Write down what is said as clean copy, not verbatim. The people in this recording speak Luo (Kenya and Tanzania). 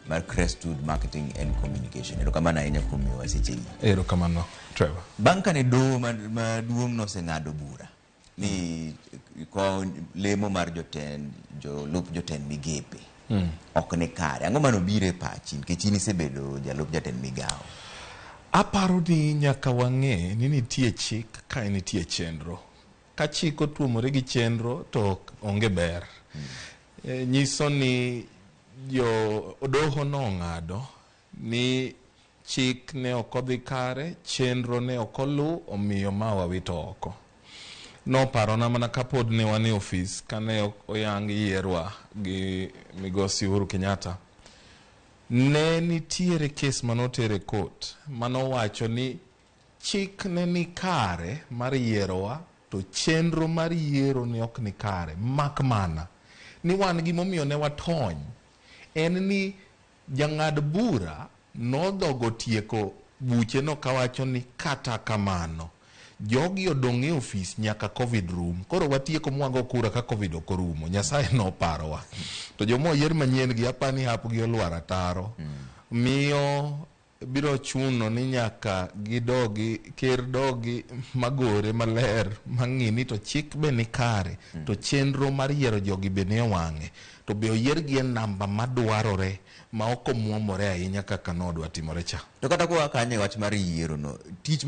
mar Crestwood Marketing and Communication. Erokamano ahinya kuom miyowa sechegi. Erokamano, Trevor. Bang' kane doho maduong' noseng'ado bura ni lemo mar jolup jotend migepe ok ni kare. Ang'o manobiro e pachi nikech in isebedo jalup jatend migawo? Aparo ni nyaka wang'e ni nitie chik ka nitie chenro. Ka chik otuomore gi chenro to onge ber. Nyiso ni doho nong'ado ni chik ne ok odhi kare, chenro ne ok olu, omiyo ma wawito oko. Noparona mana kapod ne wan e ofis kane oyang yierwa gi migosi Uhuru Kenyatta. Ne nitiere kes manotere court manowacho ni chik ne ni kare mar yierowa to chenro mar yiero ne ok ni kare. Mak mana ni wan gimomiyo ne watony en ni jang'ad bura nodhogo tieko buche no kawacho ni kata kamano jogi odong' e ofis nyaka covid rum, koro watieko mwago kura ka covid ok orumo. Nyasaye noparowa to jomo yier manyien gi apani hapgi olwar ataro miyo biro chuno ni nyaka ker dogi magore maler mang'i ni to chik be ni kare to chenro mar yiero jogi be ne wang'e to be oyiergi e namba madwarore ma ok omuomore ahinya kaka nodwa timore cha. To kata kwa kanye wach mar yiero no, tich